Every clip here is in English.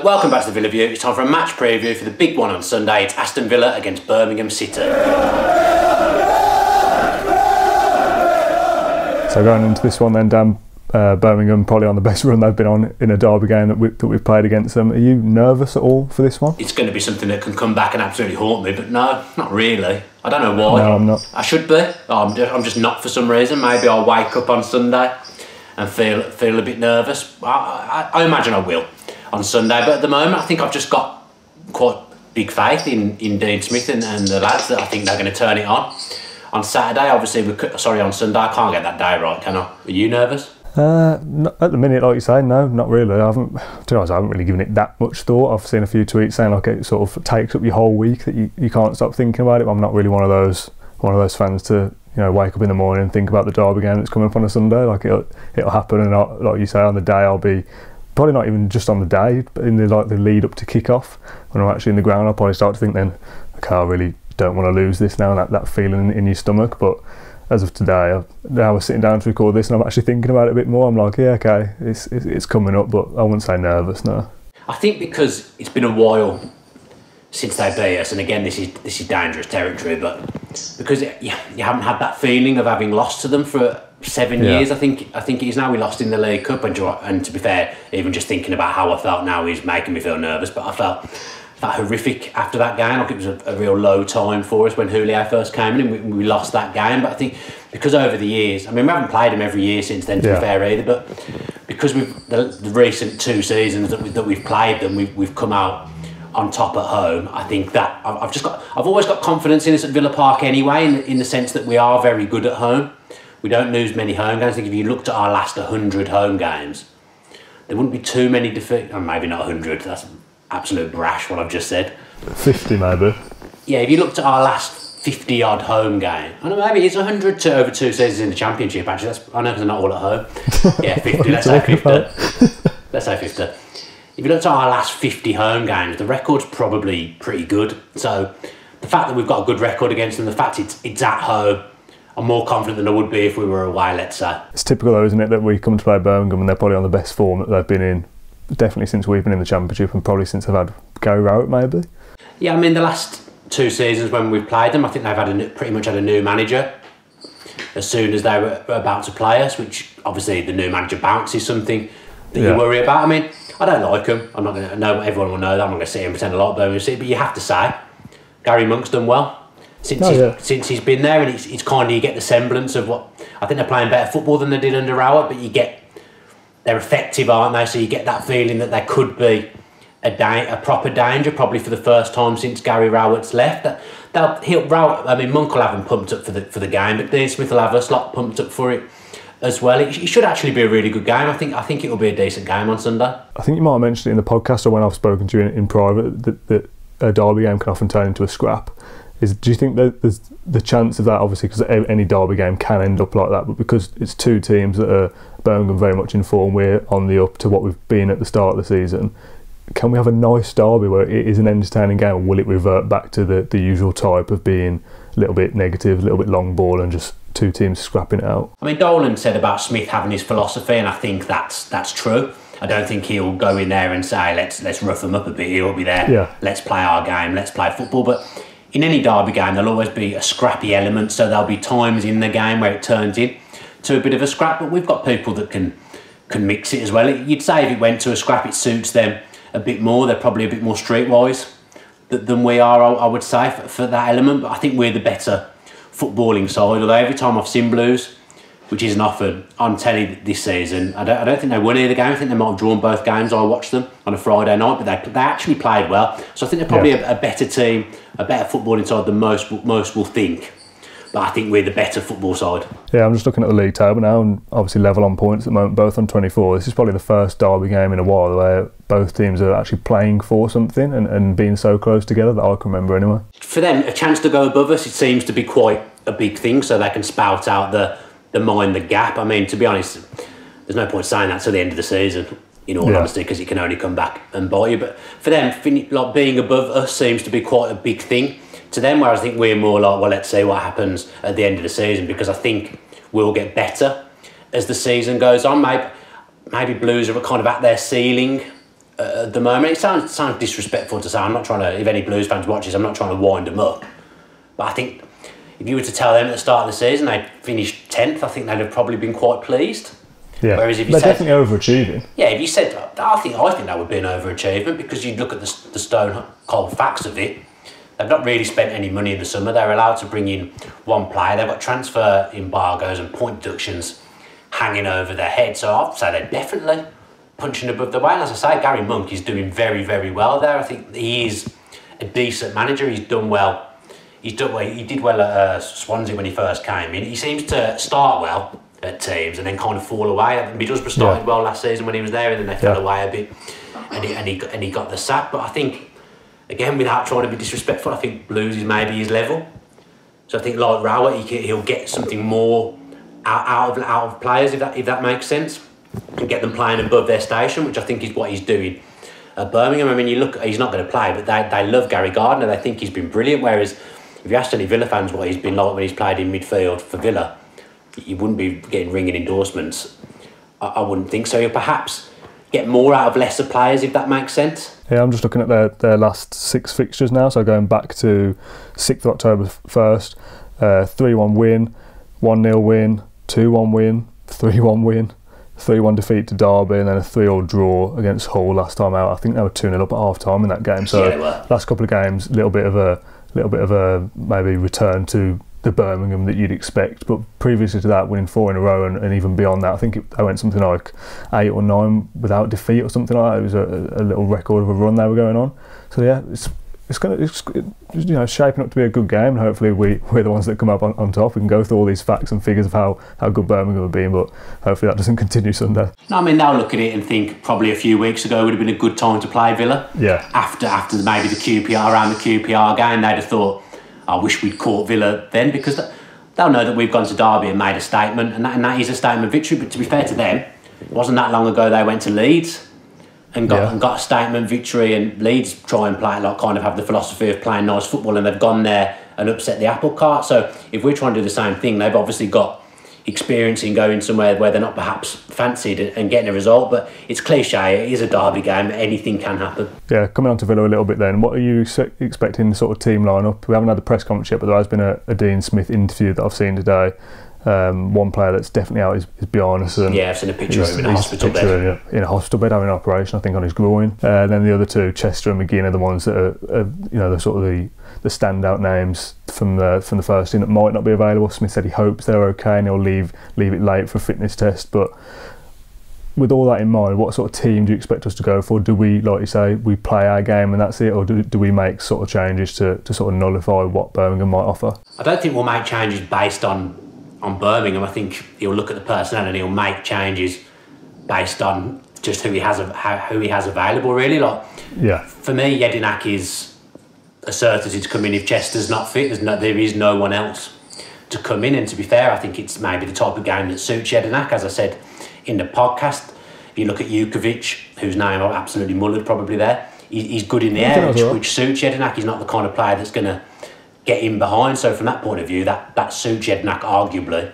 So welcome back to the Villa View. It's time for a match preview for the big one on Sunday. It's Aston Villa against Birmingham City. So going into this one then, Dan, Birmingham probably on the best run they've been on in a derby game that we've played against them. Are you nervous at all for this one? It's going to be something that can come back and absolutely haunt me, but no, not really. I don't know why. No, I'm not. I should be. I'm just not for some reason. Maybe I'll wake up on Sunday and feel a bit nervous. I imagine I will on Sunday, but at the moment I think I've just got quite big faith in Dean Smith and the lads that I think they're going to turn it on Saturday. Obviously, on Sunday I can't get that day right, can I? Are you nervous? Not at the minute, like you say, no, not really. To be honest, I haven't really given it that much thought. I've seen a few tweets saying like it sort of takes up your whole week, that you can't stop thinking about it. But I'm not really one of those fans to wake up in the morning and think about the derby game that's coming up on a Sunday. Like it'll happen, and like you say, on the day I'll be probably not even just on the day, but in the lead up to kick off, when I'm actually in the ground, I'll probably start to think then, okay, I really don't want to lose this now, and that feeling in your stomach. But as of today, now we're sitting down to record this and I'm actually thinking about it a bit more. I'm like, yeah, okay, it's coming up, but I wouldn't say nervous, no. I think because it's been a while since they beat us, and again, this is dangerous territory, but because you haven't had that feeling of having lost to them for 7 years, I think it is now. We lost in the League Cup, and to be fair, even just thinking about how I felt now is making me feel nervous, but I felt horrific after that game. Like it was a real low time for us when Julio first came in and we lost that game. But I think because over the years, I mean, we haven't played him every year since then, to be fair either, but because the recent 2 seasons that we've played them, we've come out on top at home. I think that I've always got confidence in us at Villa Park anyway, in the sense that we are very good at home. We don't lose many home games. I think if you looked at our last 100 home games, there wouldn't be too many defeats. Or maybe not 100, that's absolute brash what I've just said. 50 maybe. Yeah, if you looked at our last 50 odd home game, I don't know, maybe it's 100 to over 2 seasons in the Championship actually. I know because they're not all at home. Yeah, 50, let's say 50. Let's say 50. If you looked at our last 50 home games, the record's probably pretty good. So the fact that we've got a good record against them, the fact it's at home, I'm more confident than I would be if we were away, let's say. It's typical though, isn't it, that we come to play Birmingham and they're probably on the best form that they've been in, definitely since we've been in the Championship, and probably since they've had Gary Rowett maybe. Yeah, I mean the last 2 seasons when we've played them, I think they've pretty much had a new manager as soon as they were about to play us, which obviously the new manager bounce is something that you worry about. I mean, I don't like him. I'm not going to know, everyone will know that. I'm not going to sit here and pretend a lot of Birmingham City, but you have to say Gary Monk's done well since he's been there, and it's kind of, you get the semblance of what I think they're playing better football than they did under Rowett, but they're effective, aren't they? So you get that feeling that there could be a proper danger, probably for the first time since Gary Rowett's left. Monk will have them pumped up for the game, but Dean Smith will have us lot pumped up for it as well. It should actually be a really good game. I think it will be a decent game on Sunday. I think you might have mentioned it in the podcast or when I've spoken to you in private that a derby game can often turn into a scrap. Do you think that there's the chance of that, obviously, because any derby game can end up like that, but because it's 2 teams that are Birmingham very much in form, we're on the up to what we've been at the start of the season, can we have a nice derby where it is an entertaining game, or will it revert back to the usual type of being a little bit negative, a little bit long ball and just 2 teams scrapping it out? I mean, Dolan said about Smith having his philosophy, and I think that's true. I don't think he'll go in there and say let's rough them up a bit. He'll be there, let's play our game, let's play football. But in any derby game, there'll always be a scrappy element, so there'll be times in the game where it turns in to a bit of a scrap, but we've got people that can mix it as well. You'd say if it went to a scrap, it suits them a bit more. They're probably a bit more streetwise than we are, I would say, for that element. But I think we're the better footballing side, although every time I've seen Blues, which isn't often, on telly this season, I don't think they won either game. I think they might have drawn both games. I watched them on a Friday night, but they actually played well. So I think they're probably a better team, a better footballing side than most will think. But I think we're the better football side. Yeah, I'm just looking at the league table now, and obviously level on points at the moment, both on 24. This is probably the first derby game in a while where both teams are actually playing for something and being so close together that I can remember anyway. For them, a chance to go above us, it seems to be quite a big thing, so they can spout out the mind the gap. I mean, to be honest, there's no point saying that till the end of the season, in all honesty, because it can only come back and bite you. But for them, like being above us seems to be quite a big thing to them, whereas I think we're more like, well, let's see what happens at the end of the season, because I think we'll get better as the season goes on. Maybe Blues are kind of at their ceiling at the moment. It sounds disrespectful to say. I'm not trying to. If any Blues fans watch this, I'm not trying to wind them up. But I think if you were to tell them at the start of the season they'd finished 10th, I think they'd have probably been quite pleased. Yeah, whereas if you they're said, definitely overachieving. Yeah, if you said, I think that would be an overachievement, because you'd look at the stone cold facts of it. They've not really spent any money in the summer. They're allowed to bring in one player. They've got transfer embargoes and point deductions hanging over their head. So I'd say they're definitely punching above the weight. And as I say, Gary Monk is doing very, very well there. I think he is a decent manager. He's done well. He did well at Swansea when he first came in. He seems to start well at teams and then kind of fall away. Middlesbrough started well last season when he was there, and then they fell away a bit, and he got the sack. But I think, again, without trying to be disrespectful, I think Blues is maybe his level. So I think like Rowett, he'll get something more out of players, if that makes sense, and get them playing above their station, which I think is what he's doing at Birmingham. I mean, you look, he's not going to play, but they love Gary Gardner. They think he's been brilliant. Whereas if you asked any Villa fans what he's been like when he's played in midfield for Villa, you wouldn't be getting ringing endorsements. I wouldn't think so. You'll perhaps get more out of lesser players, if that makes sense. Yeah, I'm just looking at their last 6 fixtures now. So going back to 6th of October 1st, 3-1 win, 1-0 win, 2-1 win, 3-1 win, 3-1 defeat to Derby, and then a 3-3 draw against Hull last time out. I think they were 2-0 up at half time in that game. So last couple of games, a little bit of a maybe return to the Birmingham that you'd expect, but previously to that, winning 4 in a row and even beyond that, I think they went something like 8 or 9 without defeat or something like that. It was a little record of a run they were going on. So yeah, it's shaping up to be a good game, and hopefully we're the ones that come up on top. We can go through all these facts and figures of how good Birmingham have been, but hopefully that doesn't continue Sunday. No, I mean, they'll look at it and think probably a few weeks ago would have been a good time to play Villa. Yeah. After maybe the QPR game, they'd have thought, I wish we'd caught Villa then, because they'll know that we've gone to Derby and made a statement, and that is a statement victory. But to be fair to them, it wasn't that long ago they went to Leeds and got a statement victory, and Leeds try and play like kind of have the philosophy of playing nice football, and they've gone there and upset the apple cart. So if we're trying to do the same thing, they've obviously got experience in going somewhere where they're not perhaps fancied and getting a result. But it's cliche, it is a derby game, anything can happen. Yeah, coming on to Villa a little bit then, what are you expecting sort of team line-up? We haven't had the press conference yet, but there has been a Dean Smith interview that I've seen today. One player that's definitely out is Bjarnason. Yeah, I've seen a picture of him in a hospital bed. In a hospital bed having an operation, I think, on his groin. Then the other two, Chester and McGinn, are the ones that are the sort of the standout names from the first team that might not be available. Smith said he hopes they're okay and he'll leave it late for a fitness test. But with all that in mind, what sort of team do you expect us to go for? Do we, like you say, we play our game and that's it, or do we make sort of changes to sort of nullify what Birmingham might offer? I don't think we'll make changes based on Birmingham. I think he'll look at the personnel and he'll make changes based on just who he has available, really. Like, yeah, for me, Jedinak is a certainty to come in if Chester's not fit. There is no one else to come in, and to be fair, I think it's maybe the type of game that suits Jedinak. As I said in the podcast, if you look at Jukovic, whose name I've absolutely mullered probably there, he's good in the air, which suits Jedinak. He's not the kind of player that's going to get in behind. So from that point of view, that suits Jedinak arguably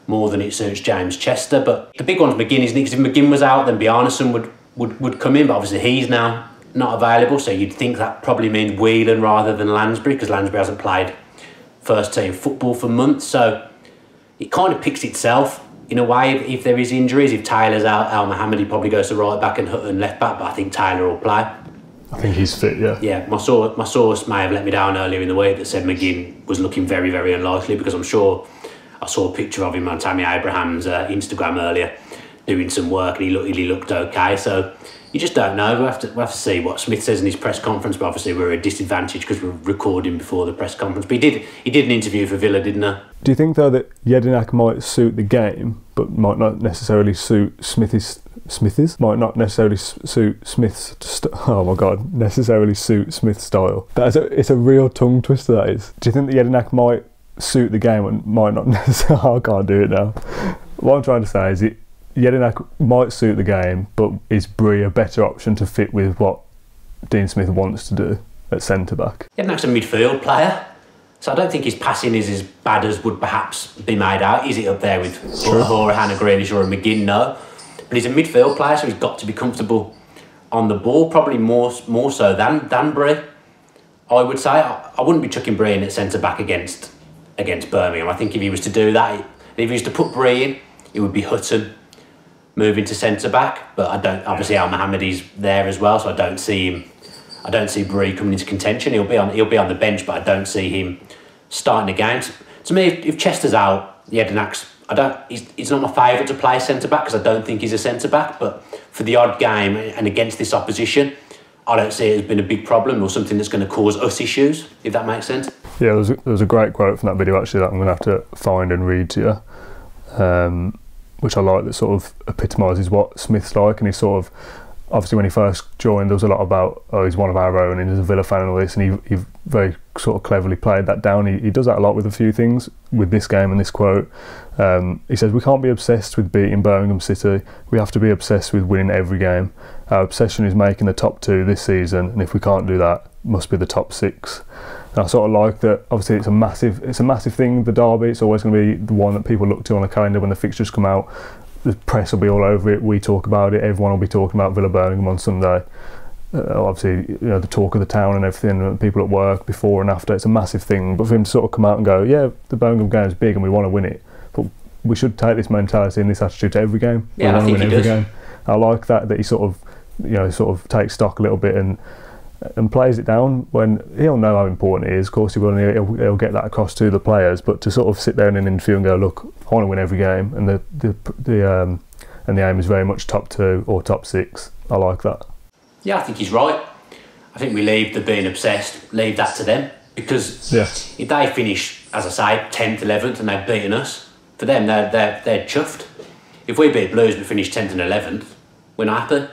more than it suits James Chester. But the big one's McGinn, isn't it? Because if McGinn was out, then Bjarnason would come in, but obviously he's now not available, so you'd think that probably means Whelan rather than Lansbury, because Lansbury hasn't played first team football for months. So it kind of picks itself in a way. If there is injuries, if Taylor's out, Al Mohammadi probably goes to right back and Hutton left back, but I think Taylor will play. I think he's fit, yeah. Yeah, my source may have let me down earlier in the week that said McGinn was looking very, very unlikely, because I'm sure I saw a picture of him on Tammy Abraham's Instagram earlier doing some work, and he looked okay. So you just don't know. We'll have to see what Smith says in his press conference, but obviously we're at a disadvantage because we're recording before the press conference. But he did an interview for Villa, didn't he? Do you think, though, that Jedinak might suit the game, but might not necessarily suit might not necessarily suit Smith's necessarily suit Smith's style? It's a real tongue twister, that is. Do you think that Jedinak might suit the game and might not necessarily... I can't do it now. What I'm trying to say is Jedinak might suit the game, but is Bree a better option to fit with what Dean Smith wants to do at centre-back? Jedinak's a midfield player, so I don't think his passing is as bad as would perhaps be made out. Is it up there with Horahan, a Grealish or a McGinn? No. But he's a midfield player, so he's got to be comfortable on the ball, probably more so than Bree. I would say I wouldn't be chucking Bree in at centre back against Birmingham. I think if he was to do that, if he was to put Bree in, it would be Hutton moving to centre back. But I don't. Obviously, Al Mohammedi's there as well, so I don't see him. I don't see Bree coming into contention. He'll be on the bench, but I don't see him starting the game. To me, if Chester's out, Jedinak's. He's not my favourite to play centre back because I don't think he's a centre back. But for the odd game and against this opposition, I don't see it as been a big problem or something that's going to cause us issues, if that makes sense. Yeah, there was a great quote from that video actually that I'm going to have to find and read to you, which I like, that sort of epitomises what Smith's like. And he's sort of, obviously when he first joined, there was a lot about, he's one of our own and he's a Villa fan and all this, and he very sort of cleverly played that down. He does that a lot with a few things, with this game and this quote. He says, we can't be obsessed with beating Birmingham City, we have to be obsessed with winning every game. Our obsession is making the top 2 this season, and if we can't do that, it must be the top 6. And I sort of like that. Obviously it's a massive thing, the derby. It's always going to be the one that people look to on the calendar when the fixtures come out. The press will be all over it, we talk about it, everyone will be talking about Villa Birmingham on Sunday. Obviously, the talk of the town and everything, and people at work before and after, it's a massive thing. But for him to sort of come out and go, yeah, the Birmingham game's big and we want to win it, but we should take this mentality and this attitude to every game. Yeah, we want I think to win he every does. game. I like that he sort of takes stock a little bit and plays it down when he'll know how important it is. Of course he will, and he'll get that across to the players. But to sort of sit there in an interview and go, look, I want to win every game, and the aim is very much top 2 or top 6. I like that. Yeah, I think he's right. I think we leave the being obsessed, leave that to them, because if they finish, as I say, 10th, 11th, and they've beaten us, for them they're chuffed. If we beat Blues but finish 10th and 11th, we're not happy.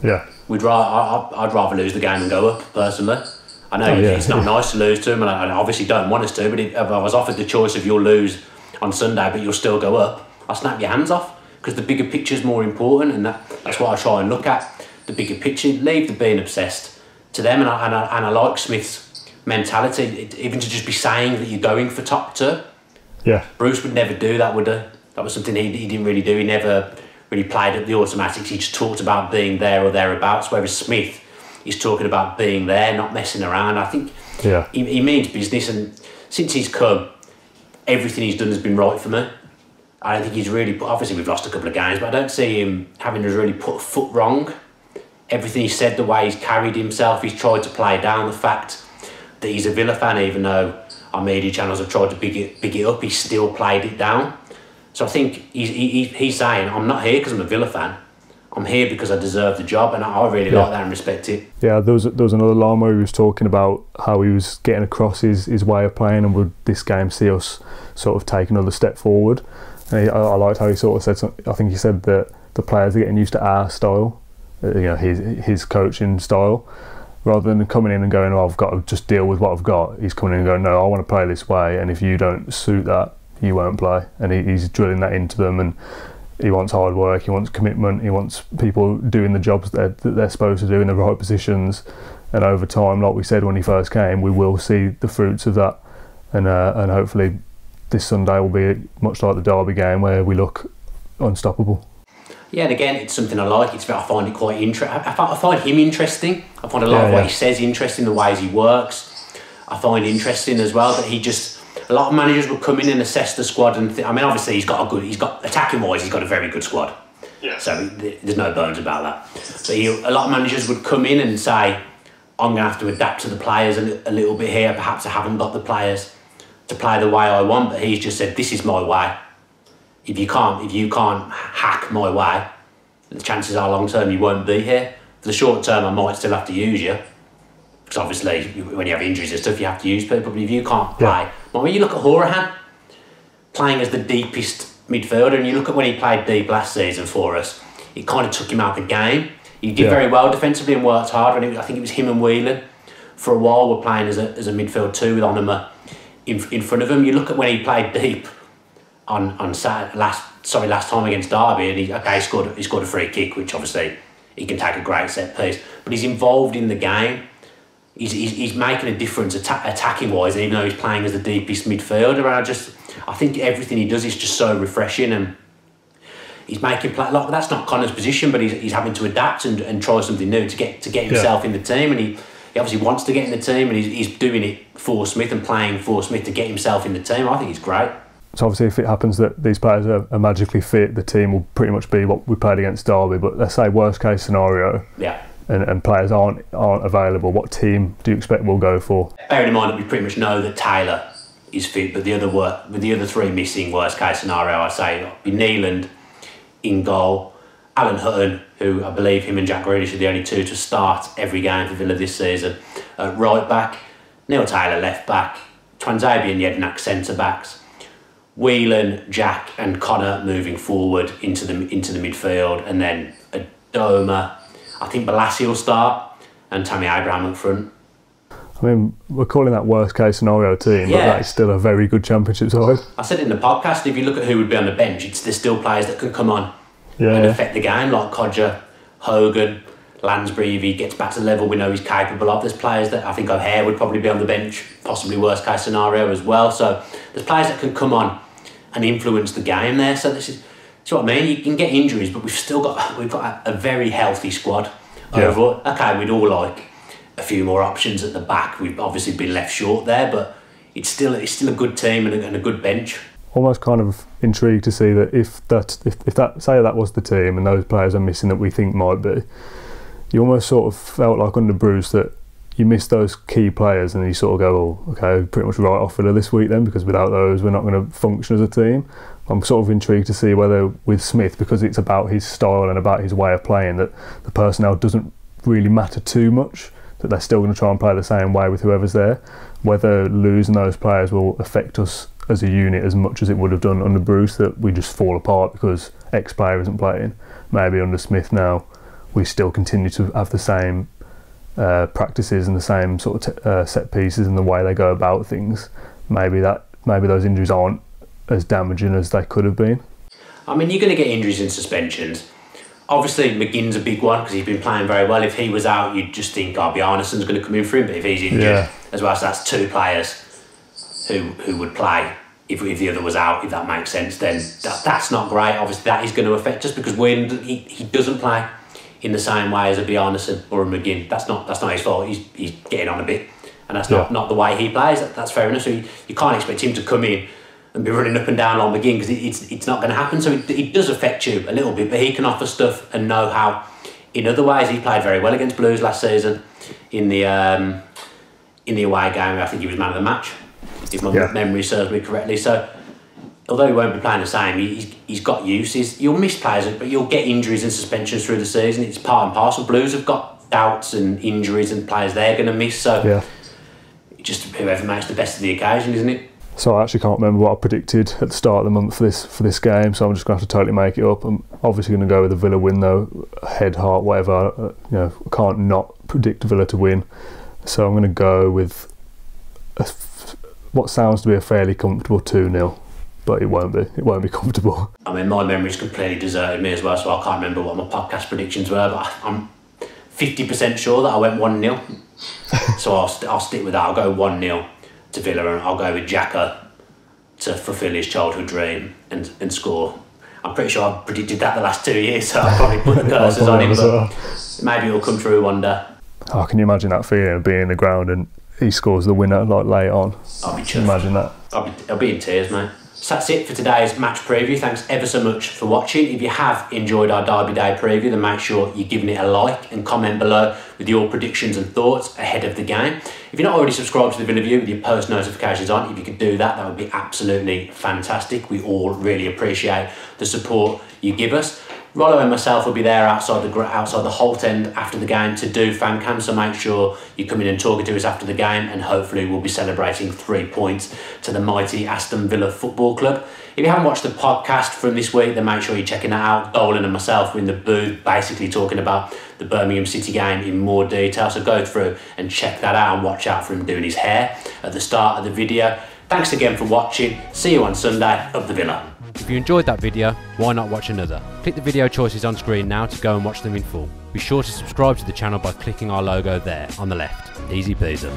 Yeah. I'd rather lose the game and go up, personally. I know it's not nice to lose to them, and I obviously don't want us to, but if I was offered the choice of you'll lose on Sunday but you'll still go up, I'll snap your hands off, because the bigger picture's more important, and that's what I try and look at, the bigger picture. Leave the being obsessed to them, and I like Smith's mentality, even to just be saying that you're going for top 2. Yeah. Bruce would never do that, would he? That was something he didn't really do. He never really played at the automatics. He just talked about being there or thereabouts, whereas Smith is talking about being there, not messing around. I think he means business, and since he's come, everything he's done has been right for me. I don't think he's really obviously we've lost a couple of games, but I don't see him having to really put a foot wrong. Everything he said, the way he's carried himself, he's tried to play down the fact that he's a Villa fan, even though our media channels have tried to big it up, he's still played it down. So I think he's saying, I'm not here because I'm a Villa fan, I'm here because I deserve the job, and I really like that and respect it. Yeah, there was another line where he was talking about how he was getting across his way of playing, and would this game see us sort of take another step forward. And I liked how he sort of said something. I think he said that the players are getting used to our style, his coaching style, rather than coming in and going, oh, I've got to just deal with what I've got. He's coming in and going, no, I want to play this way, and if you don't suit that, you won't play. And he's drilling that into them, and he wants hard work, he wants commitment, he wants people doing the jobs that they're supposed to do in the right positions. And over time, like we said when he first came, we will see the fruits of that, and hopefully this Sunday will be much like the derby game where we look unstoppable. Yeah, and again, it's something I like. I find it quite interesting. I find him interesting. I find a lot of what he says interesting, the ways he works. I find interesting as well that a lot of managers would come in and assess the squad, and obviously he's got attacking wise, he's got a very good squad. Yeah. So there's no bones about that. But a lot of managers would come in and say, I'm going to have to adapt to the players a little bit here. Perhaps I haven't got the players to play the way I want, but he's just said, this is my way. If you can't hack my way, the chances are long term you won't be here. For the short term, I might still have to use you, because obviously when you have injuries and stuff, you have to use people. But if you can't play, when you look at Horahan playing as the deepest midfielder, and you look at when he played deep last season for us, it kind of took him out of the game. He did very well defensively and worked hard. And I think it was him and Whelan for a while were playing as a midfield 2 with Onuma in front of him. You look at when he played deep on Saturday, last time against Derby, and he scored a free kick, which obviously he can take a great set piece, but he's involved in the game. He's making a difference attacking wise, even though he's playing as the deepest midfielder. And I think everything he does is just so refreshing, and he's making play. Like, that's not Connor's position, but he's having to adapt and try something new to get himself in the team. And he obviously wants to get in the team, and he's doing it for Smith and playing for Smith to get himself in the team. I think he's great. So obviously, if it happens that these players are magically fit, the team will pretty much be what we played against Derby. But let's say worst case scenario, and players aren't available. What team do you expect we'll go for? Bearing in mind that we pretty much know that Taylor is fit, but the other three missing, worst case scenario, I'd say it'll be Neeland in goal, Alan Hutton, who I believe him and Jack Grealish are the only two to start every game for Villa this season, at right back, Neil Taylor left back, Twanzebe and Yednak centre backs, Whelan, Jack and Connor moving forward into the midfield, and then Adoma, I think Balassi will start, and Tammy Abraham up front. I mean, we're calling that worst case scenario team, but that is still a very good Championship side. I said in the podcast, if you look at who would be on the bench, there's still players that can come on and affect the game, like Codger, Hogan, Lansbury. If he gets back to the level we know he's capable of, there's players that I think O'Hare would probably be on the bench, possibly worst case scenario as well. So there's players that can come on and influence the game there. So this is what I mean. You can get injuries, but we've got a very healthy squad overall. Okay, we'd all like a few more options at the back. We've obviously been left short there, but it's still a good team and a good bench. Almost kind of intrigued to see that if that say that was the team and those players are missing that we think might be, you almost sort of felt like under Bruce that you missed those key players and you sort of go, oh, okay, pretty much right off Villa this week then, because without those we're not going to function as a team. I'm sort of intrigued to see whether with Smith, because it's about his style and about his way of playing, that the personnel doesn't really matter too much, that they're still going to try and play the same way with whoever's there. Whether losing those players will affect us as a unit as much as it would have done under Bruce, that we just fall apart because X player isn't playing. Maybe under Smith now we still continue to have the same practices and the same sort of set pieces and the way they go about things. Maybe those injuries aren't as damaging as they could have been. I mean, you're going to get injuries in suspensions. Obviously, McGinn's a big one because he's been playing very well. If he was out, you'd just think Bjarnason's going to come in for him. But if he's injured as well, so that's two players who would play if the other was out, if that makes sense. Then that's not great. Obviously, that is going to affect us because he doesn't play in the same way as a Bjarnason or a McGinn. That's not his fault. He's getting on a bit, and that's not the way he plays. That's fair enough. So you can't expect him to come in and be running up and down on McGinn because it's not going to happen. So it does affect you a little bit, but he can offer stuff and know-how in other ways. He played very well against Blues last season in the away game. I think he was man of the match, if my memory serves me correctly. So although he won't be playing the same, he's got use. You'll miss players, but you'll get injuries and suspensions through the season. It's part and parcel. Blues have got doubts and injuries and players they're going to miss. So just whoever makes the best of the occasion, isn't it? So I actually can't remember what I predicted at the start of the month for this game, so I'm just going to have to totally make it up. I'm obviously going to go with the Villa win though, head, heart, whatever. I can't not predict Villa to win. So I'm going to go with what sounds to be a fairly comfortable 2-0, but it won't be. It won't be comfortable. I mean, my memory's completely deserted me as well, so I can't remember what my podcast predictions were, but I'm 50% sure that I went 1-0. So I'll stick with that. I'll go 1-0 to Villa, and I'll go with Jacko to fulfil his childhood dream and score. I'm pretty sure I've predicted that the last 2 years, so I'll probably put the curses on him, but maybe it'll come through one day. Oh, can you imagine that feeling of being in the ground and he scores the winner like late on? I'll be chuffed. Imagine that. I'll be in tears, mate. So that's it for today's match preview. Thanks ever so much for watching. If you have enjoyed our Derby Day preview, then make sure you're giving it a like and comment below with your predictions and thoughts ahead of the game. If you're not already subscribed to the Villa View with your post notifications on, if you could do that, that would be absolutely fantastic. We all really appreciate the support you give us. Rollo and myself will be there outside the Holt end after the game to do fan cam, so make sure you come in and talk to us after the game, and hopefully we'll be celebrating 3 points to the mighty Aston Villa Football Club. If you haven't watched the podcast from this week, then make sure you're checking that out. Dolan and myself were in the booth basically talking about the Birmingham City game in more detail, so go through and check that out and watch out for him doing his hair at the start of the video. Thanks again for watching. See you on Sunday. Up the Villa. If you enjoyed that video, why not watch another? Click the video choices on screen now to go and watch them in full. Be sure to subscribe to the channel by clicking our logo there on the left. Easy peasy.